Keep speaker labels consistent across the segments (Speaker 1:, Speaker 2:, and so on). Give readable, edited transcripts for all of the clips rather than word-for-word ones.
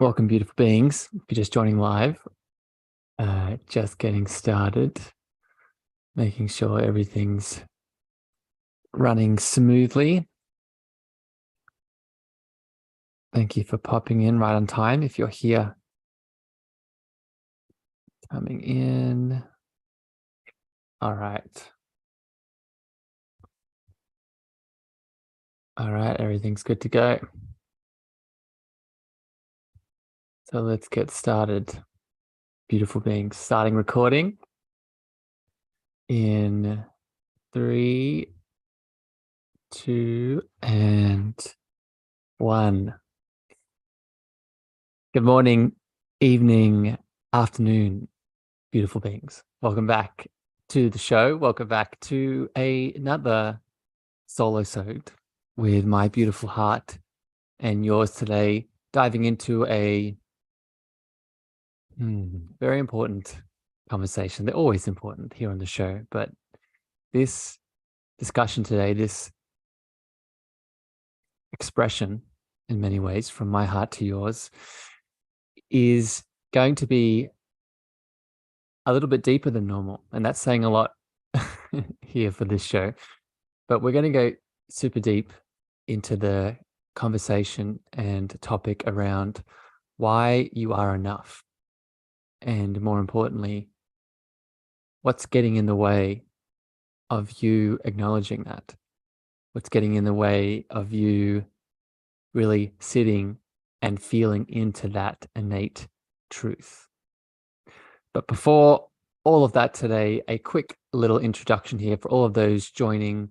Speaker 1: Welcome, beautiful beings. If you're just joining live, just getting started, making sure everything's running smoothly. Thank you for popping in right on time. If you're here, coming in. All right. All right, everything's good to go. So let's get started. Beautiful beings, starting recording in 3, 2, and 1. Good morning, evening, afternoon, beautiful beings. Welcome back to the show. Welcome back to another solo-sode with my beautiful heart and yours today, diving into a very important conversation. They're always important here on the show, but this discussion today, this expression in many ways from my heart to yours, is going to be a little bit deeper than normal. And that's saying a lot here for this show. But we're going to go super deep into the conversation and topic around why you are enough. And more importantly, what's getting in the way of you acknowledging that? What's getting in the way of you really sitting and feeling into that innate truth? But before all of that today, a quick little introduction here for all of those joining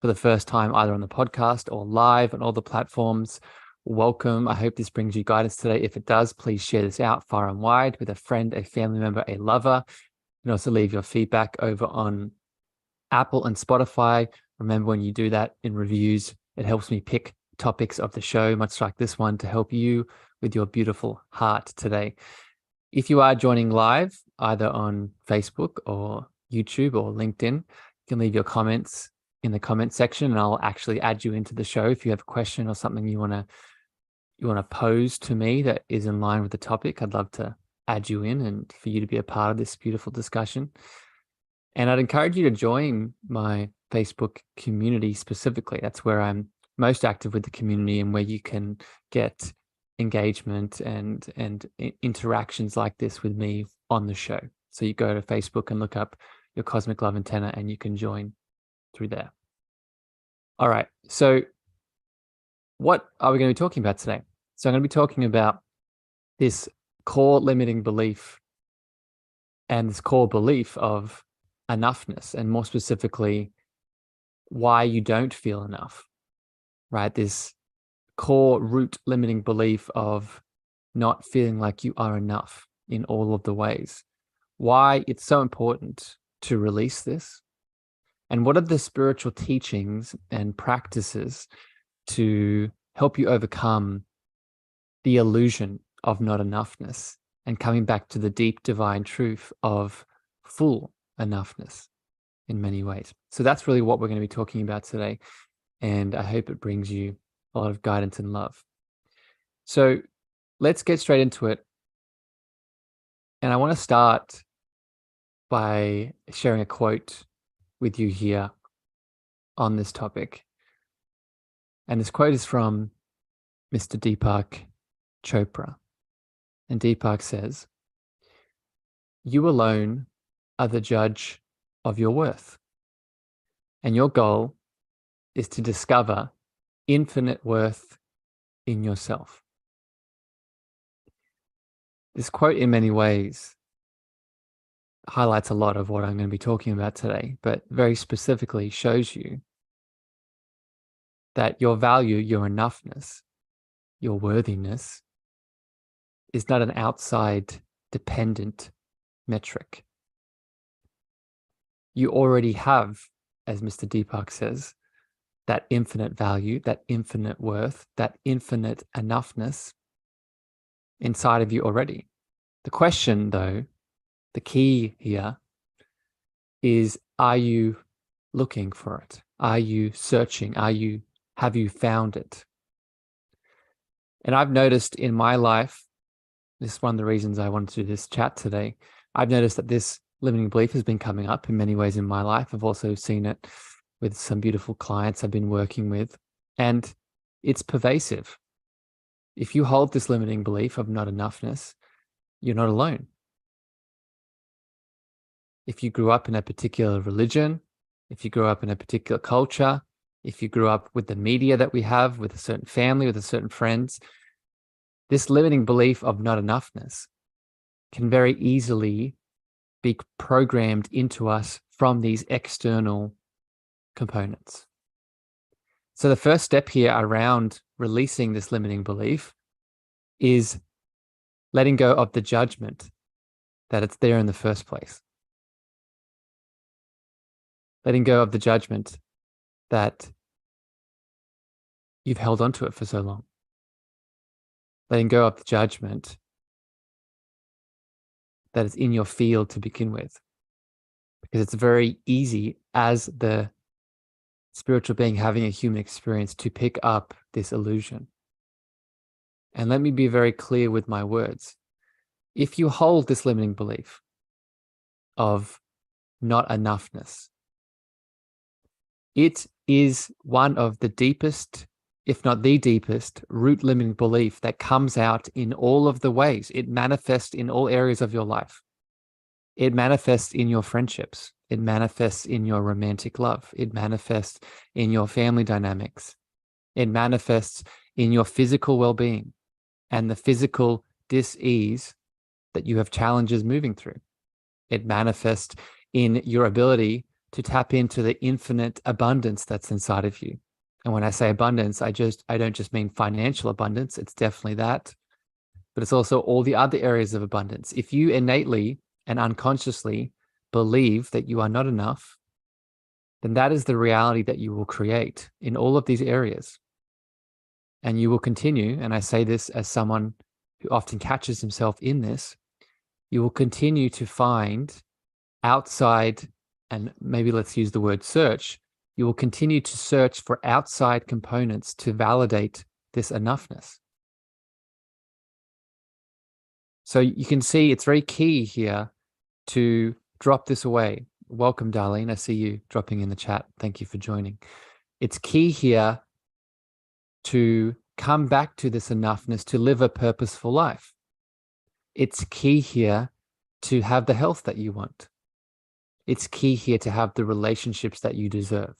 Speaker 1: for the first time, either on the podcast or live on all the platforms. Welcome. I hope this brings you guidance today. If it does, please share this out far and wide with a friend, a family member, a lover. You can also leave your feedback over on Apple and Spotify. Remember, when you do that in reviews, it helps me pick topics of the show, much like this one, to help you with your beautiful heart today. If you are joining live, either on Facebook or YouTube or LinkedIn, you can leave your comments in the comment section, and I'll actually add you into the show if you have a question or something you want to pose to me that is in line with the topic. I'd love to add you in and for you to be a part of this beautiful discussion. And I'd encourage you to join my Facebook community specifically. That's where I'm most active with the community and where you can get engagement and interactions like this with me on the show. So you go to Facebook and look up your Cosmic Love Antenna and you can join through there. All right. So what are we going to be talking about today? So I'm going to be talking about this core limiting belief and this core belief of enoughness, and more specifically, why you don't feel enough, right? This core root limiting belief of not feeling like you are enough in all of the ways. Why it's so important to release this, and what are the spiritual teachings and practices to help you overcome the illusion of not enoughness and coming back to the deep divine truth of full enoughness in many ways. So that's really what we're going to be talking about today. And I hope it brings you a lot of guidance and love. So let's get straight into it. And I want to start by sharing a quote with you here on this topic. And this quote is from Mr. Deepak Chopra. And Deepak says, "You alone are the judge of your worth. And your goal is to discover infinite worth in yourself." This quote in many ways highlights a lot of what I'm going to be talking about today, but very specifically shows you that your value, your enoughness, your worthiness is not an outside dependent metric. You already have, as Mr. Deepak says, that infinite value, that infinite worth, that infinite enoughness inside of you already. The question, though, the key here is, are you looking for it? Are you searching? Have you found it? And I've noticed in my life this is one of the reasons I wanted to do this chat today. I've noticed that this limiting belief has been coming up in many ways in my life. I've also seen it with some beautiful clients I've been working with, and it's pervasive. If you hold this limiting belief of not enoughness, you're not alone. If you grew up in a particular religion, if you grew up in a particular culture, if you grew up with the media that we have, with a certain family, with a certain friends, this limiting belief of not enoughness can very easily be programmed into us from these external components. So the first step here around releasing this limiting belief is letting go of the judgment that it's there in the first place. Letting go of the judgment that you've held onto it for so long. Letting go of the judgment that it's in your field to begin with. Because it's very easy as the spiritual being having a human experience to pick up this illusion. And let me be very clear with my words. If you hold this limiting belief of not enoughness, it is one of the deepest, if not the deepest, root limiting belief that comes out in all of the ways. It manifests in all areas of your life. It manifests in your friendships. It manifests in your romantic love. It manifests in your family dynamics. It manifests in your physical well-being and the physical dis-ease that you have challenges moving through. It manifests in your ability to tap into the infinite abundance that's inside of you. And when I say abundance, I don't just mean financial abundance. It's definitely that, but it's also all the other areas of abundance. If you innately and unconsciously believe that you are not enough, then that is the reality that you will create in all of these areas. And you will continue, and I say this as someone who often catches himself in this, you will continue to find outside, and maybe let's use the word search, you will continue to search for outside components to validate this enoughness. So you can see it's very key here to drop this away. Welcome, Darlene. I see you dropping in the chat. Thank you for joining. It's key here to come back to this enoughness to live a purposeful life. It's key here to have the health that you want. It's key here to have the relationships that you deserve.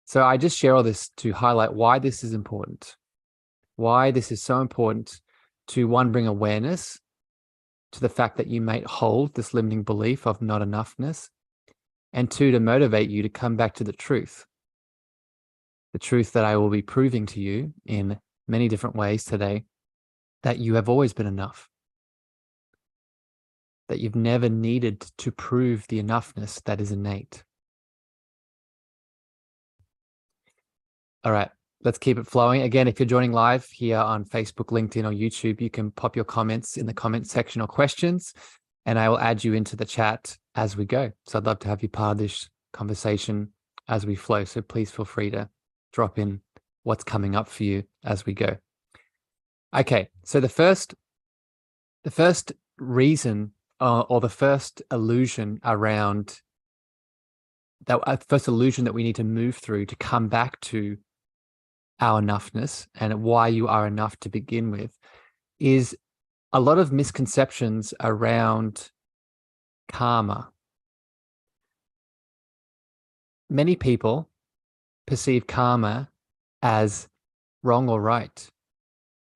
Speaker 1: So I just share all this to highlight why this is important, why this is so important to, one, bring awareness to the fact that you may hold this limiting belief of not enoughness, and two, to motivate you to come back to the truth that I will be proving to you in many different ways today, that you have always been enough, that you've never needed to prove the enoughness that is innate. All right, let's keep it flowing. Again, if you're joining live here on Facebook, LinkedIn, or YouTube, you can pop your comments in the comment section or questions, and I will add you into the chat as we go. So I'd love to have you part of this conversation as we flow. So please feel free to drop in what's coming up for you as we go. Okay, so the first reason or the first illusion around that, first illusion that we need to move through to come back to our enoughness and why you are enough to begin with, is a lot of misconceptions around karma. Many people perceive karma as wrong or right,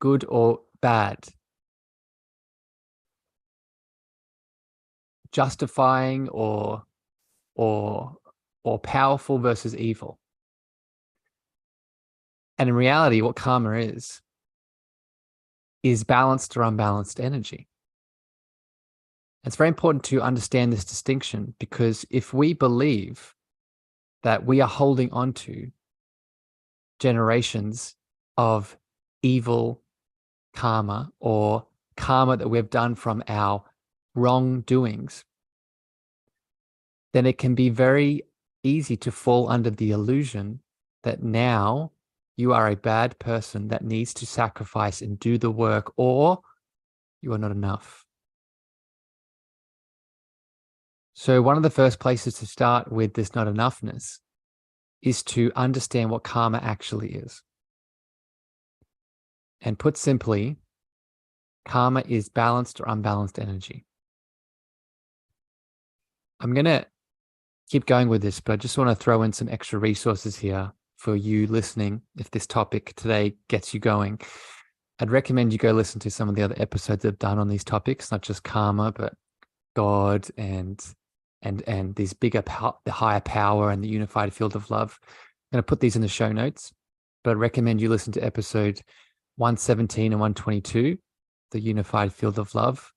Speaker 1: good or bad, justifying or powerful versus evil. And in reality, what karma is balanced or unbalanced energy. It's very important to understand this distinction, because if we believe that we are holding on to generations of evil karma or karma that we've done from our wrongdoings, then it can be very easy to fall under the illusion that now you are a bad person that needs to sacrifice and do the work, or You are not enough. So one of the first places to start with this not enoughness is to understand what karma actually is. And put simply, karma is balanced or unbalanced energy. I'm going to keep going with this, but I just want to throw in some extra resources here for you listening. If this topic today gets you going, I'd recommend you go listen to some of the other episodes I've done on these topics, not just karma, but God and these bigger, the higher power and the unified field of love. I'm going to put these in the show notes, but I'd recommend you listen to episode 117 and 122, the unified field of love,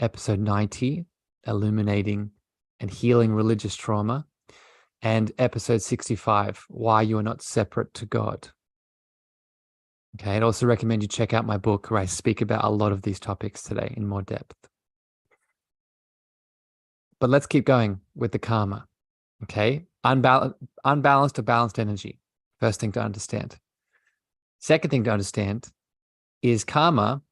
Speaker 1: episode 90, illuminating and healing religious trauma, and episode 65, why you are not separate to God. Okay, I'd also recommend you check out my book where I speak about a lot of these topics today in more depth. But let's keep going with the karma. Okay, unbalanced or balanced energy. First thing to understand. Second thing to understand is karma,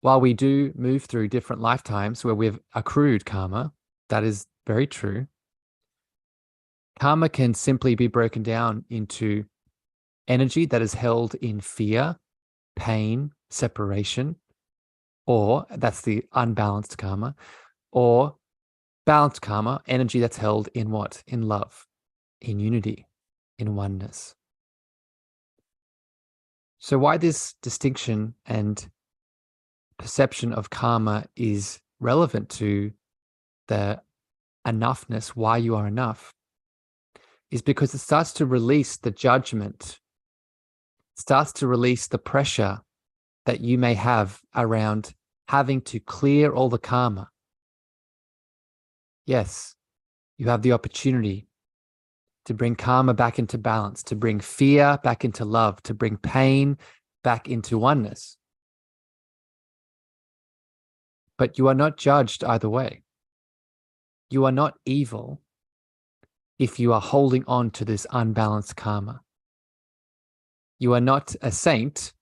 Speaker 1: while we do move through different lifetimes where we've accrued karma, that is very true. Karma can simply be broken down into energy that is held in fear, pain, separation, or that's the unbalanced karma, or balanced karma, energy that's held in what? In love, in unity, in oneness. So why this distinction and perception of karma is relevant to the enoughness, why you are enough, is because it starts to release the judgment, starts to release the pressure that you may have around having to clear all the karma. Yes, you have the opportunity to bring karma back into balance, to bring fear back into love, to bring pain back into oneness. But you are not judged either way. You are not evil if you are holding on to this unbalanced karma. You are not a saint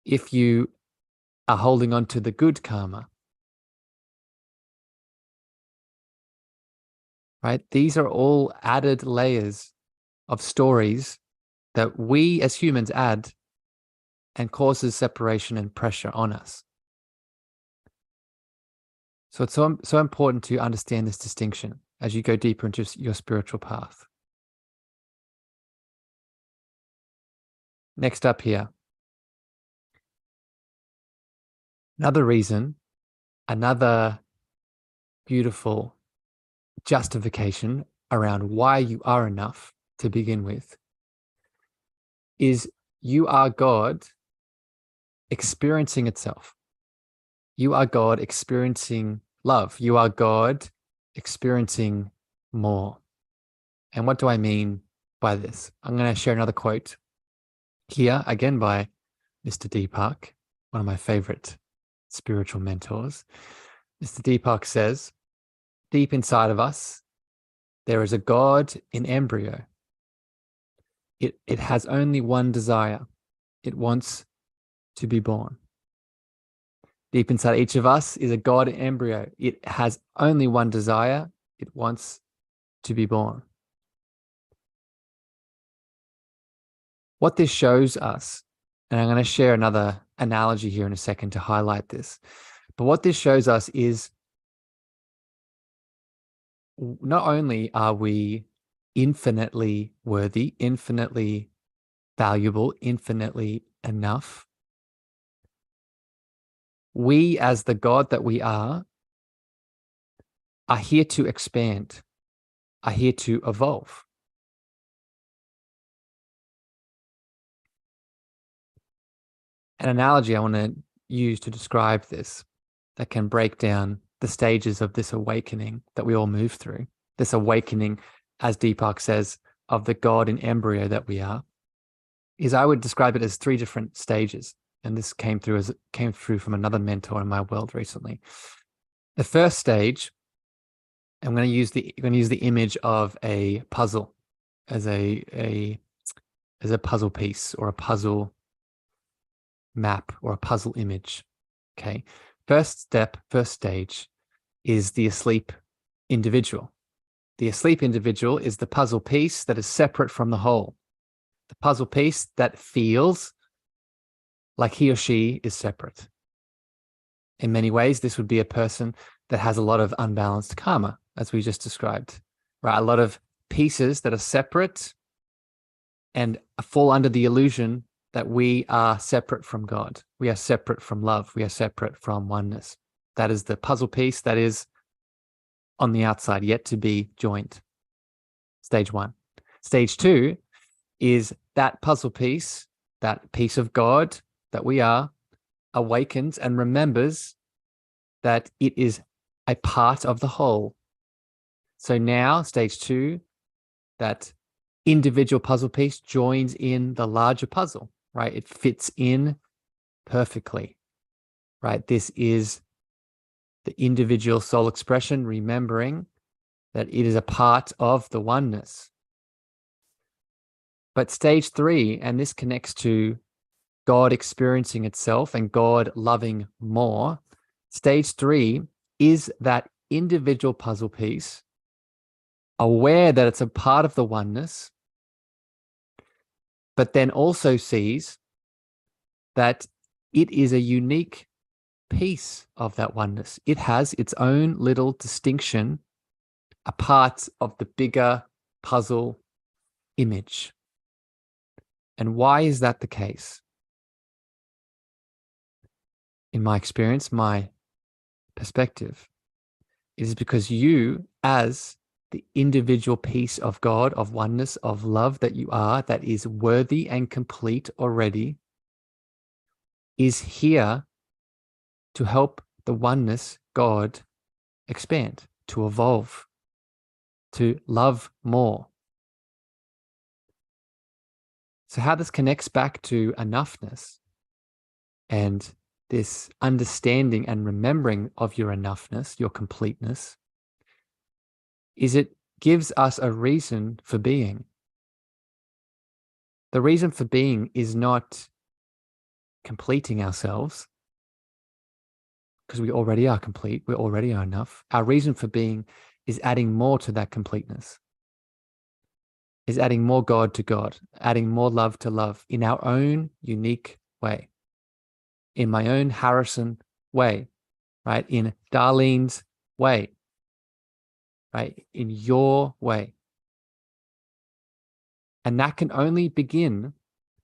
Speaker 1: if you are holding on to the good karma. Right? These are all added layers of stories that we as humans add and causes separation and pressure on us. So it's so important to understand this distinction as you go deeper into your spiritual path. Next up here. Another reason, another beautiful justification around why you are enough to begin with is you are God experiencing itself. You are God experiencing love. You are God experiencing more. And what do I mean by this? I'm going to share another quote here, again by Mr. Deepak, one of my favorite spiritual mentors. Mr. Deepak says, deep inside of us, there is a God in embryo. It has only one desire. It wants to be born. Deep inside each of us is a God in embryo. It has only one desire. It wants to be born. What this shows us, and I'm going to share another analogy here in a second to highlight this, but what this shows us is not only are we infinitely worthy, infinitely valuable, infinitely enough, we as the God that we are here to expand, are here to evolve. An analogy I want to use to describe this that can break down the stages of this awakening that we all move through, this awakening, as Deepak says, of the God in embryo that we are, is I would describe it as 3 different stages. And this came through from another mentor in my world recently. The first stage, I'm going to use the image of a puzzle as a puzzle piece or a puzzle map or a puzzle image. Okay. First stage is the asleep individual. The asleep individual is the puzzle piece that is separate from the whole. The puzzle piece that feels like he or she is separate. In many ways, this would be a person that has a lot of unbalanced karma, as we just described, right? A lot of pieces that are separate and fall under the illusion that we are separate from God. We are separate from love. We are separate from oneness. That is the puzzle piece that is on the outside, yet to be joined. Stage 1. Stage 2 is that puzzle piece, that piece of God that we are, awakens and remembers that it is a part of the whole. So now, stage 2, that individual puzzle piece joins in the larger puzzle, right? It fits in perfectly, right? This is the individual soul expression, remembering that it is a part of the oneness. But stage 3, and this connects to God experiencing itself and God loving more, stage 3 is that individual puzzle piece, aware that it's a part of the oneness, but then also sees that it is a unique piece of that oneness. It has its own little distinction, a part of the bigger puzzle image. And why is that the case? In my experience, my perspective, it is because you, as the individual piece of God, of oneness, of love that you are, that is worthy and complete already, is here to help the oneness, God, expand, to evolve, to love more. So how this connects back to enoughness and this understanding and remembering of your enoughness, your completeness, is it gives us a reason for being. The reason for being is not completing ourselves, because we already are complete, we already are enough. Our reason for being is adding more to that completeness, is adding more God to God, adding more love to love in our own unique way, in my own Harrison way, right? In Darlene's way, right? In your way. And that can only begin,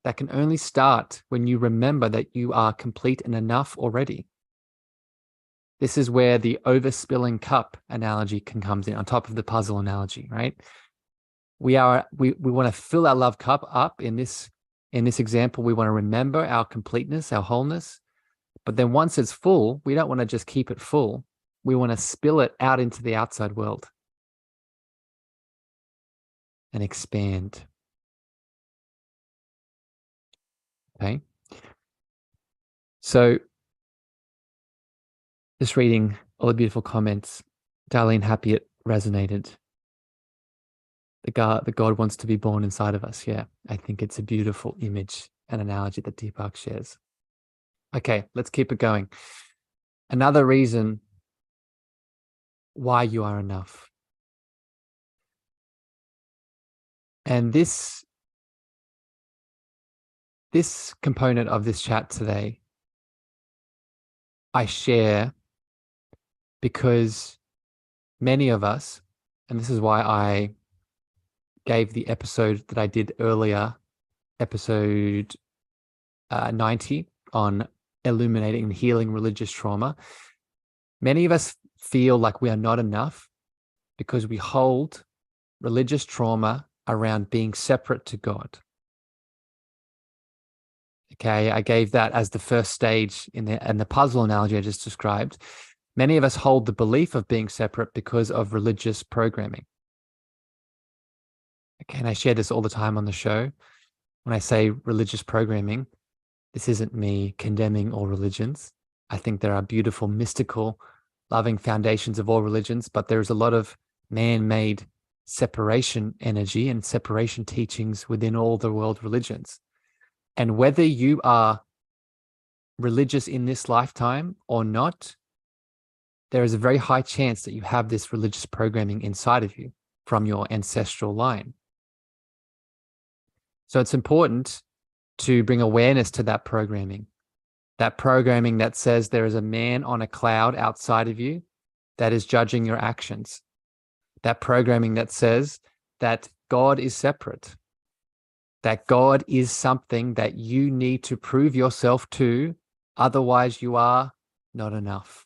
Speaker 1: that can only start when you remember that you are complete and enough already. This is where the overspilling cup analogy can comes in on top of the puzzle analogy, right? We want to fill our love cup up in this example. We want to remember our completeness, our wholeness. But then once it's full, we don't want to just keep it full. We want to spill it out into the outside world and expand. Okay. So just reading all the beautiful comments. Darlene, happy it resonated. The God wants to be born inside of us. Yeah, I think it's a beautiful image and analogy that Deepak shares. Okay, let's keep it going. Another reason why you are enough. And this component of this chat today, I share because many of us, and this is why I gave the episode that I did earlier, episode 90 on illuminating and healing religious trauma. Many of us feel like we are not enough because we hold religious trauma around being separate to God. Okay, I gave that as the first stage in the puzzle analogy I just described. Many of us hold the belief of being separate because of religious programming. Okay, and I share this all the time on the show. When I say religious programming, this isn't me condemning all religions. I think there are beautiful, mystical, loving foundations of all religions, but there's a lot of man-made separation energy and separation teachings within all the world religions. And whether you are religious in this lifetime or not, there is a very high chance that you have this religious programming inside of you from your ancestral line. So it's important to bring awareness to that programming that says there is a man on a cloud outside of you that is judging your actions. That programming that says that God is separate, that God is something that you need to prove yourself to, otherwise you are not enough.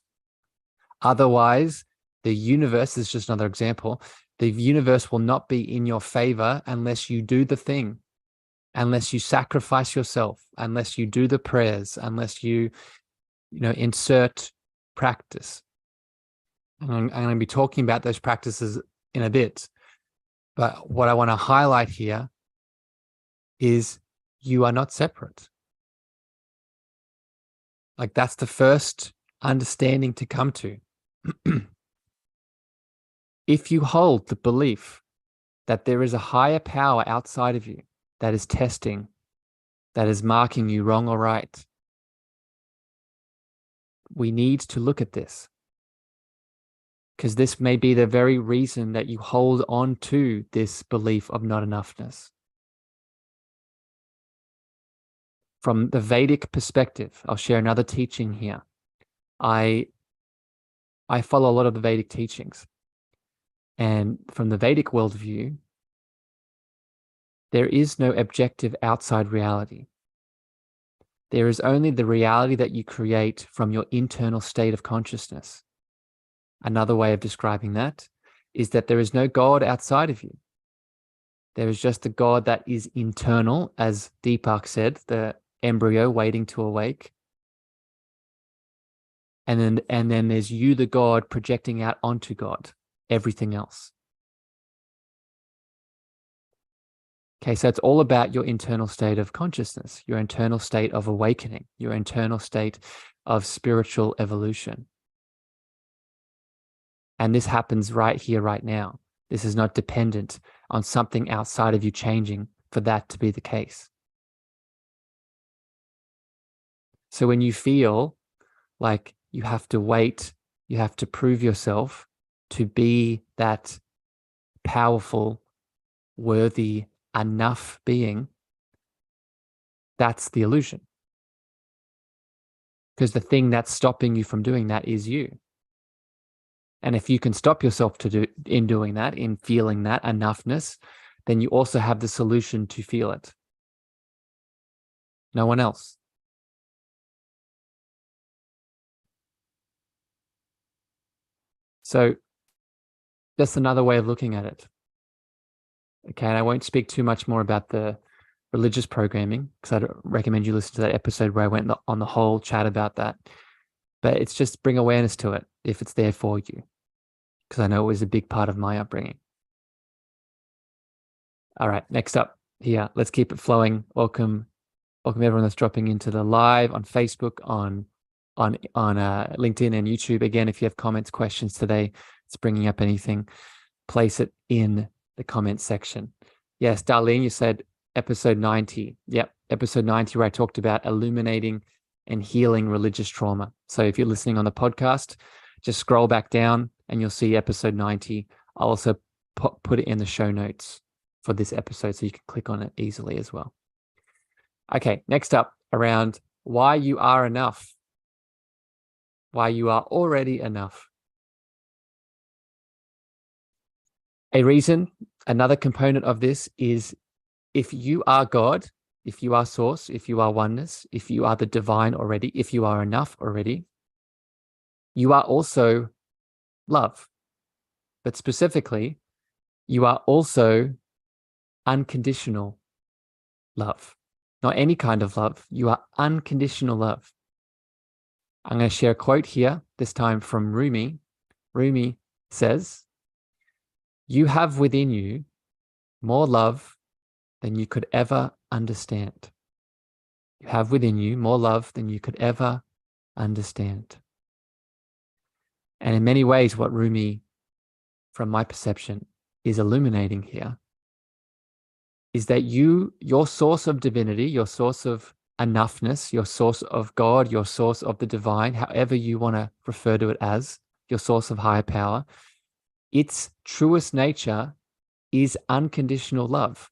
Speaker 1: Otherwise, the universe is just another example. The universe will not be in your favor unless you do the thing, unless you sacrifice yourself, unless you do the prayers, unless you insert practice. And I'm going to be talking about those practices in a bit. But what I want to highlight here is you are not separate. Like, that's the first understanding to come to. If you hold the belief that there is a higher power outside of you that is testing, that is marking you wrong or right, we need to look at this. Because this may be the very reason that you hold on to this belief of not enoughness. From the Vedic perspective, I'll share another teaching here. I follow a lot of the Vedic teachings. And from the Vedic worldview, there is no objective outside reality. There is only the reality that you create from your internal state of consciousness. Another way of describing that is that there is no God outside of you. There is just the God that is internal, as Deepak said, the embryo waiting to awake. And then there's you, the God, projecting out onto God, everything else. Okay, so it's all about your internal state of consciousness, your internal state of awakening, your internal state of spiritual evolution. And this happens right here, right now. This is not dependent on something outside of you changing for that to be the case. So when you feel like you have to wait, you have to prove yourself to be that powerful, worthy, enough being, that's the illusion. Because the thing that's stopping you from doing that is you. And if you can stop yourself in doing that, in feeling that enoughness, then you also have the solution to feel it. No one else. So that's another way of looking at it. Okay, and I won't speak too much more about the religious programming, because I'd recommend you listen to that episode where I went on the whole chat about that. But it's just bring awareness to it if it's there for you, because I know it was a big part of my upbringing. All right, next up here, let's keep it flowing. Welcome everyone that's dropping into the live on Facebook, on LinkedIn and YouTube. Again, if you have comments, questions today, it's bringing up anything, place it in the comments section. Yes, Darlene, you said episode 90. Yep, episode 90, where I talked about illuminating and healing religious trauma. So if you're listening on the podcast, just scroll back down and you'll see episode 90. I'll also put it in the show notes for this episode so you can click on it easily as well. Okay, next up, around why you are enough, why you are already enough. A reason, another component of this is, if you are God, if you are source, if you are oneness, if you are the divine already, if you are enough already, you are also love. But specifically, you are also unconditional love. Not any kind of love. You are unconditional love. I'm going to share a quote here, this time from Rumi. Rumi says, "You have within you more love than you could ever understand." You have within you more love than you could ever understand. And in many ways, what Rumi, from my perception, is illuminating here is that your source of divinity, your source of enoughness, your source of God, your source of the divine, however you want to refer to it as, your source of higher power, its truest nature is unconditional love.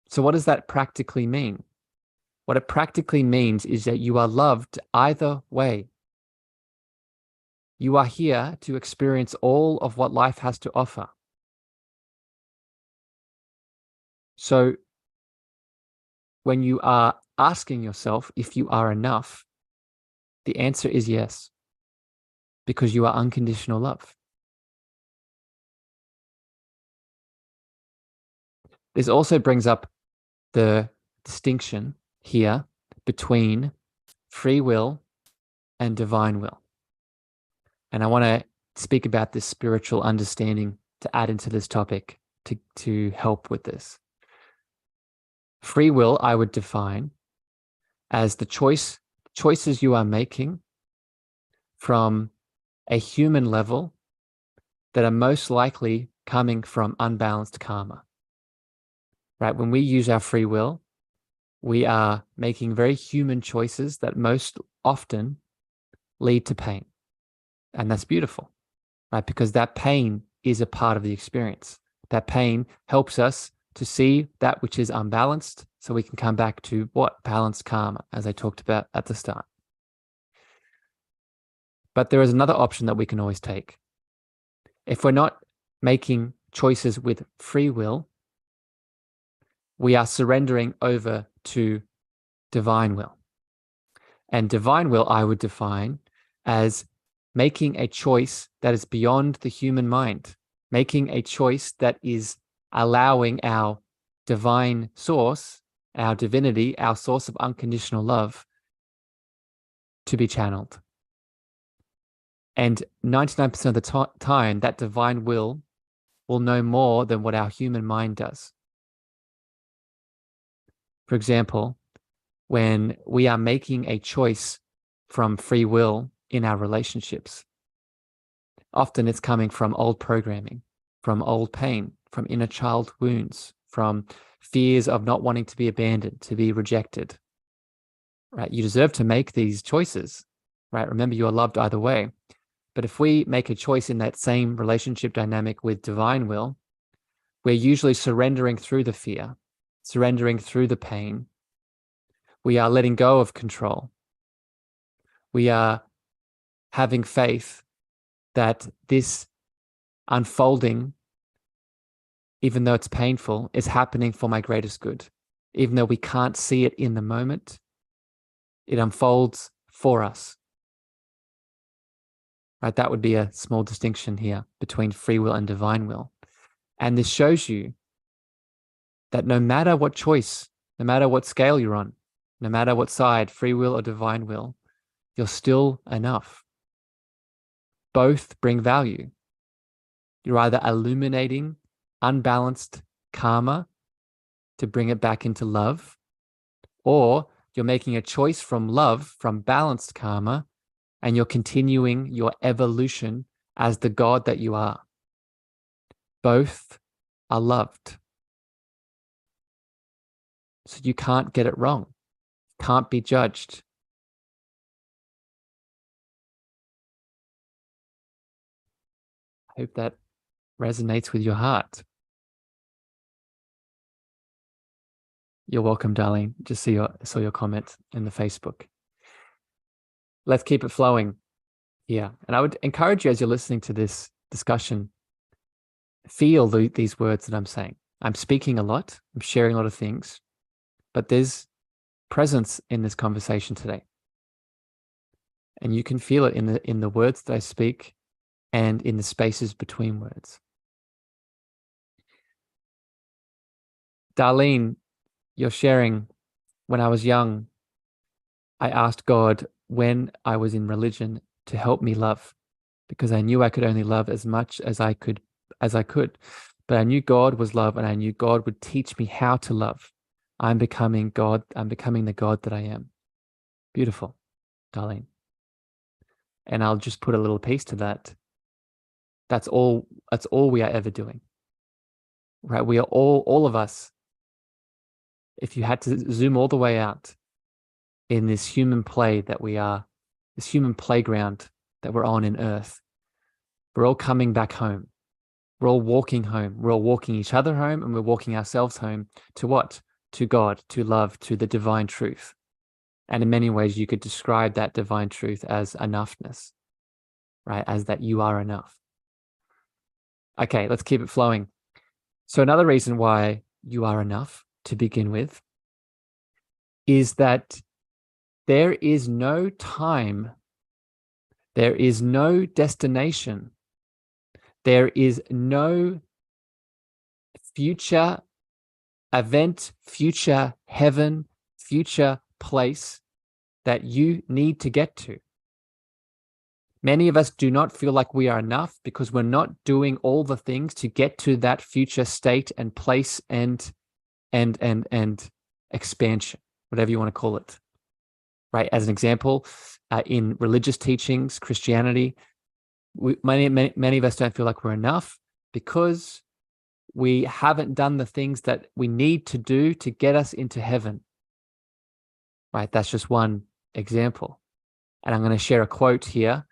Speaker 1: So what does that practically mean? What it practically means is that you are loved either way. You are here to experience all of what life has to offer. So when you are asking yourself if you are enough, the answer is yes, because you are unconditional love. This also brings up the distinction here between free will and divine will. And I want to speak about this spiritual understanding to add into this topic to help with this. Free will, I would define as the choices you are making from a human level that are most likely coming from unbalanced karma. Right? When we use our free will, we are making very human choices that most often lead to pain. And that's beautiful, right? Because that pain is a part of the experience. That pain helps us to see that which is unbalanced so we can come back to what? Balanced karma, as I talked about at the start. But there is another option that we can always take. If we're not making choices with free will, we are surrendering over to divine will. And divine will, I would define as making a choice that is beyond the human mind, making a choice that is allowing our divine source, our divinity, our source of unconditional love to be channeled. And 99% of the time, that divine will know more than what our human mind does. For example, when we are making a choice from free will in our relationships, often it's coming from old programming, from old pain, from inner child wounds, from fears of not wanting to be abandoned, to be rejected, right? You deserve to make these choices, right? Remember, you are loved either way. But if we make a choice in that same relationship dynamic with divine will, we're usually surrendering through the fear, surrendering through the pain. We are letting go of control. We are having faith that this unfolding, even though it's painful, is happening for my greatest good. Even though we can't see it in the moment, it unfolds for us. Right? That would be a small distinction here between free will and divine will. And this shows you that no matter what choice, no matter what scale you're on, no matter what side, free will or divine will, you're still enough. Both bring value. You're either illuminating unbalanced karma to bring it back into love, or you're making a choice from love, from balanced karma, and you're continuing your evolution as the God that you are. Both are loved. So you can't get it wrong, can't be judged. I hope that resonates with your heart. You're welcome, darling. Just saw your comment in the Facebook. Let's keep it flowing here. And I would encourage you, as you're listening to this discussion, feel these words that I'm saying. I'm speaking a lot. I'm sharing a lot of things, but there's presence in this conversation today. And you can feel it in the words that I speak and in the spaces between words. Darlene, you're sharing, when I was young, I asked God when I was in religion to help me love, because I knew I could only love as much as I could. But I knew God was love, and I knew God would teach me how to love. I'm becoming God. I'm becoming the God that I am. Beautiful, Darlene. And I'll just put a little piece to that. That's all we are ever doing. Right? We are all of us. If you had to zoom all the way out, in this human play that we are, this human playground that we're on in earth. We're all coming back home. We're all walking home. We're all walking each other home, and we're walking ourselves home to what? To God, to love, to the divine truth. And in many ways, you could describe that divine truth as enoughness, right? As that you are enough. Okay, let's keep it flowing. So another reason why you are enough to begin with is that there is no time, there is no destination, there is no future event, future heaven, future place that you need to get to. Many of us do not feel like we are enough because we're not doing all the things to get to that future state and place and expansion, whatever you want to call it. Right? As an example, in religious teachings, Christianity, many of us don't feel like we're enough because we haven't done the things that we need to do to get us into heaven. Right? That's just one example. And I'm going to share a quote here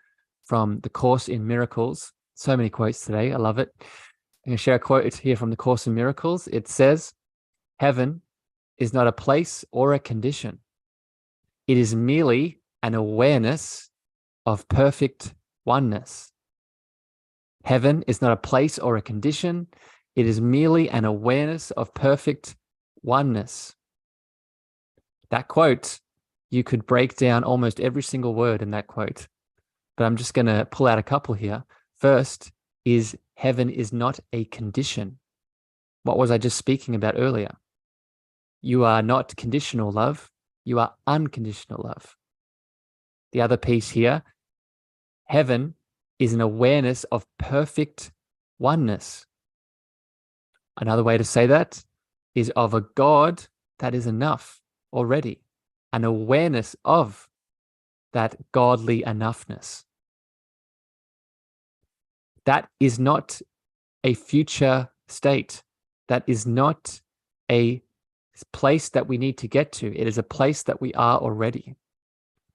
Speaker 1: from the Course in Miracles. So many quotes today. I love it. I'm going to share a quote here from the Course in Miracles. It says, "Heaven is not a place or a condition. It is merely an awareness of perfect oneness." Heaven is not a place or a condition. It is merely an awareness of perfect oneness. That quote, you could break down almost every single word in that quote, but I'm just going to pull out a couple here. First is heaven is not a condition. What was I just speaking about earlier? You are not conditional love. You are unconditional love. The other piece here, heaven is an awareness of perfect oneness. Another way to say that is of a God that is enough already, an awareness of that godly enoughness. That is not a future state. That is not a place that we need to get to. It is a place that we are already.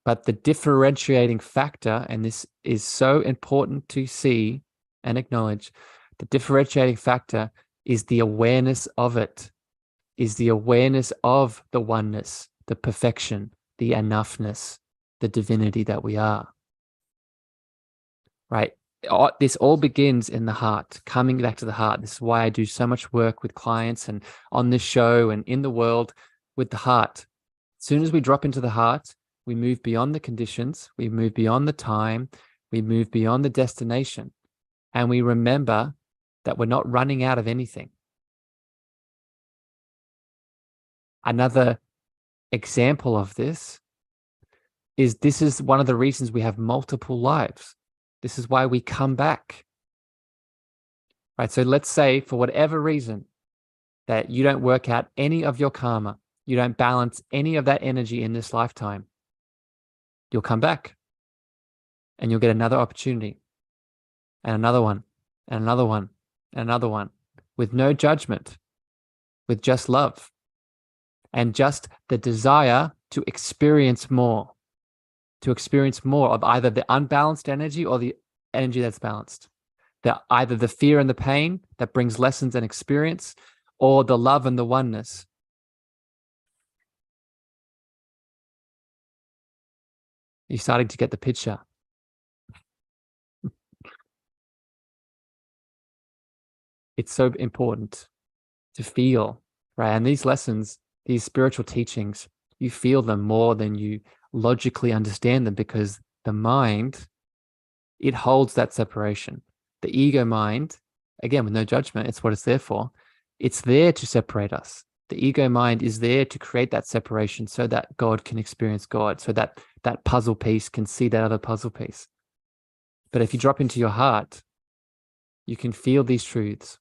Speaker 1: But the differentiating factor, and this is so important to see and acknowledge, the differentiating factor is the awareness of it, is the awareness of the oneness, the perfection, the enoughness, the divinity that we are. Right? This all begins in the heart, coming back to the heart. This is why I do so much work with clients and on this show and in the world with the heart. As soon as we drop into the heart, we move beyond the conditions, we move beyond the time, we move beyond the destination, and we remember that we're not running out of anything. Another example of this is one of the reasons we have multiple lives. This is why we come back. Right? So let's say for whatever reason that you don't work out any of your karma, you don't balance any of that energy in this lifetime, you'll come back and you'll get another opportunity and another one and another one and another one with no judgment, with just love and just the desire to experience more of either the unbalanced energy or the energy that's balanced. Either the fear and the pain that brings lessons and experience, or the love and the oneness. You're starting to get the picture. It's so important to feel, right? And these lessons, these spiritual teachings, you feel them more than you logically understand them, because the mind, it holds that separation. The ego mind, again, with no judgment, it's what it's there for. It's there to separate us. The ego mind is there to create that separation so that God can experience God, so that that puzzle piece can see that other puzzle piece. But if you drop into your heart, you can feel these truths.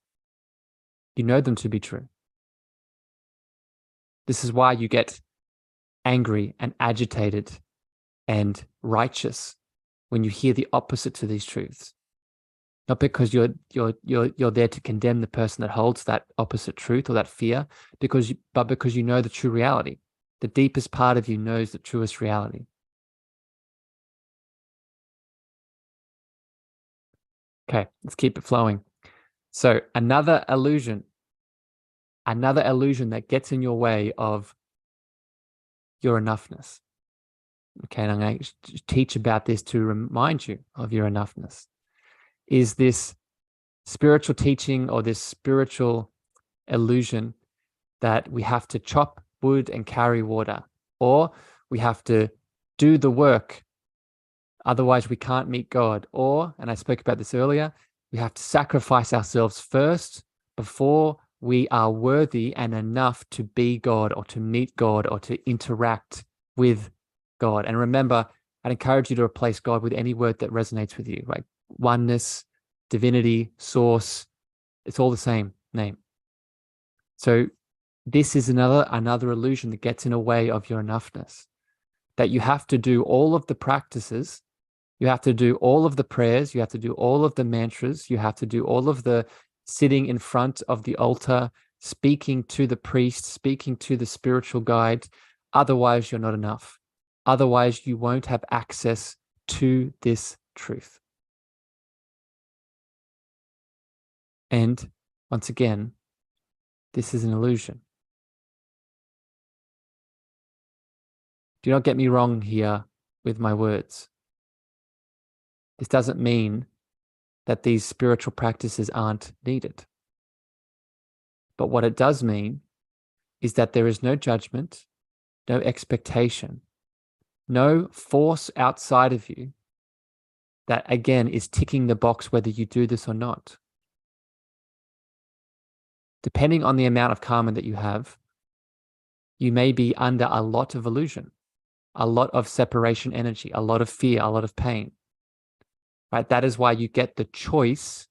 Speaker 1: You know them to be true. This is why you get angry and agitated and righteous when you hear the opposite to these truths. Not because you're there to condemn the person that holds that opposite truth or that fear, but because you know the true reality, The deepest part of you knows the truest reality. Okay, let's keep it flowing. So another illusion that gets in your way of your enoughness. Okay, and I'm going to teach about this to remind you of your enoughness, is this spiritual teaching or this spiritual illusion that we have to chop wood and carry water, or we have to do the work, otherwise we can't meet God, or, and I spoke about this earlier, we have to sacrifice ourselves first before we are worthy and enough to be God or to meet God or to interact with God. And remember, I'd encourage you to replace God with any word that resonates with you, like oneness, divinity, source. It's all the same name. So this is another illusion that gets in the way of your enoughness, that you have to do all of the practices, you have to do all of the prayers, you have to do all of the mantras, you have to do all of the sitting in front of the altar, speaking to the priest, speaking to the spiritual guide. Otherwise, you're not enough. Otherwise, you won't have access to this truth. And once again, this is an illusion. Do not get me wrong here with my words. This doesn't mean that these spiritual practices aren't needed. But what it does mean is that there is no judgment, no expectation, no force outside of you that, again, is ticking the box whether you do this or not. Depending on the amount of karma that you have, you may be under a lot of illusion, a lot of separation energy, a lot of fear, a lot of pain. Right? That is why you get the choice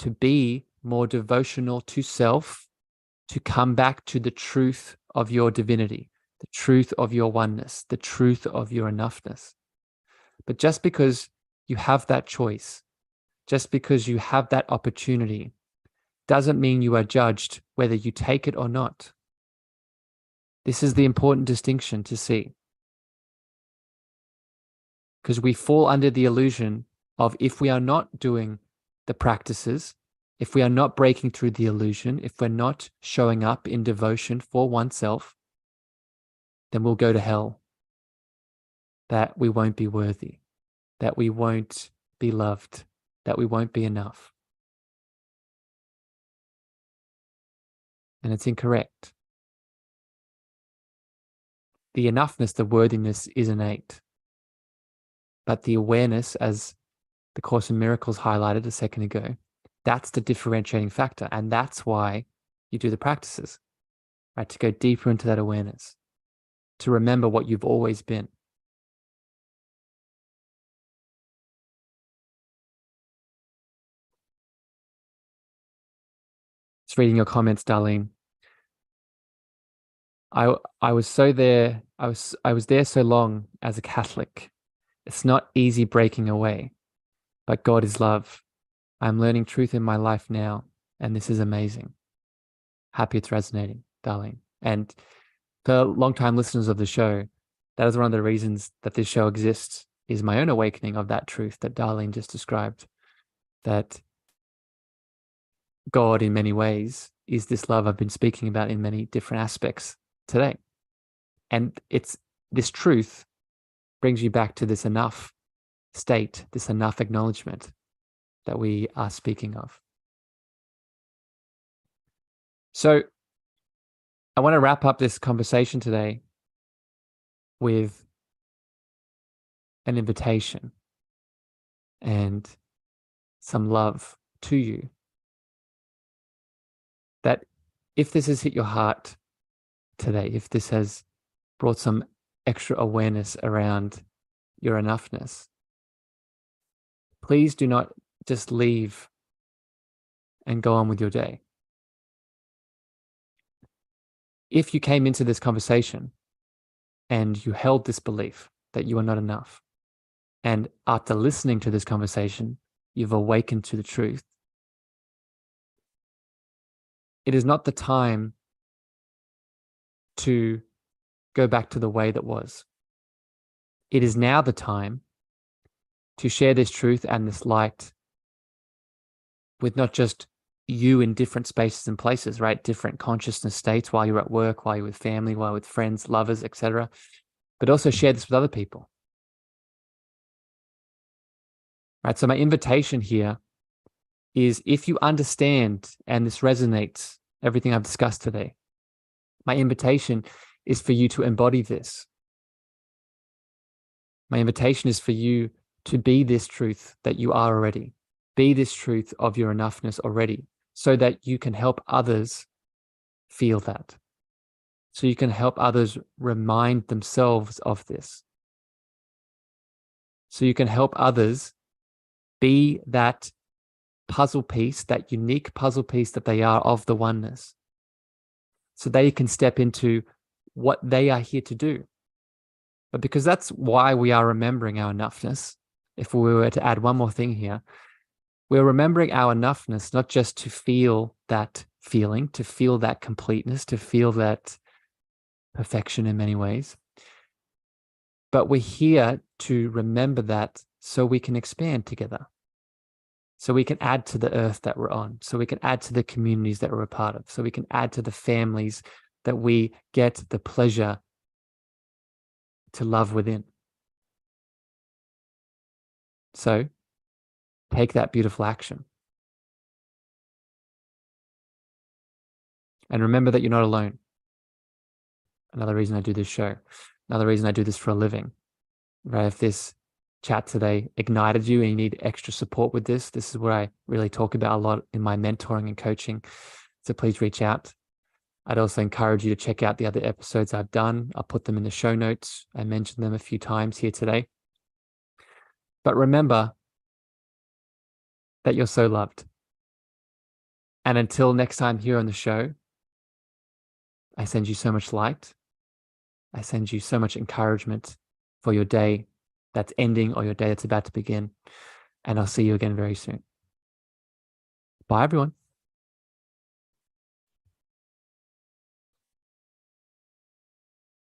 Speaker 1: to be more devotional to self, to come back to the truth of your divinity, the truth of your oneness, the truth of your enoughness. But just because you have that choice, just because you have that opportunity, doesn't mean you are judged whether you take it or not. This is the important distinction to see. Because we fall under the illusion of, if we are not doing the practices, if we are not breaking through the illusion, if we're not showing up in devotion for oneself, then we'll go to hell. That we won't be worthy, that we won't be loved, that we won't be enough. And it's incorrect. The enoughness, the worthiness is innate. But the awareness, as the Course in Miracles highlighted a second ago, that's the differentiating factor. And that's why you do the practices, right? To go deeper into that awareness, to remember what you've always been. Just reading your comments, Darlene. I was so there. I was there so long as a Catholic. It's not easy breaking away, but God is love. I'm learning truth in my life now, and this is amazing. Happy it's resonating, Darlene. And for long-time listeners of the show, that is one of the reasons that this show exists, is my own awakening of that truth that Darlene just described, that God, in many ways, is this love I've been speaking about in many different aspects today. And it's this truth brings you back to this enough state, this enough acknowledgement that we are speaking of. So I want to wrap up this conversation today with an invitation and some love to you. That if this has hit your heart today, if this has brought some extra awareness around your enoughness, please do not just leave and go on with your day. If you came into this conversation and you held this belief that you are not enough, and after listening to this conversation, you've awakened to the truth, it is not the time to go back to the way that was. It is now the time to share this truth and this light with not just you in different spaces and places, right? Different consciousness states while you're at work, while you're with family, while with friends, lovers, etc. But also share this with other people. Right? So my invitation here is, if you understand and this resonates, everything I've discussed today, my invitation is for you to embody this. My invitation is for you to be this truth that you are already. Be this truth of your enoughness already, so that you can help others feel that. So you can help others remind themselves of this. So you can help others be that puzzle piece, that unique puzzle piece that they are of the oneness. So they can step into what they are here to do. But because that's why we are remembering our enoughness, if we were to add one more thing here, we're remembering our enoughness not just to feel that feeling, to feel that completeness, to feel that perfection in many ways, but we're here to remember that so we can expand together. So we can add to the earth that we're on. So we can add to the communities that we're a part of. So we can add to the families that we get the pleasure to love within. So take that beautiful action. And remember that you're not alone. Another reason I do this show. Another reason I do this for a living. Right? If this chat today ignited you and you need extra support with this, this is where I really talk about a lot in my mentoring and coaching. So please reach out. I'd also encourage you to check out the other episodes I've done. I'll put them in the show notes. I mentioned them a few times here today. But remember that you're so loved. And until next time here on the show, I send you so much light. I send you so much encouragement for your day that's ending or your day that's about to begin. And I'll see you again very soon. Bye, everyone.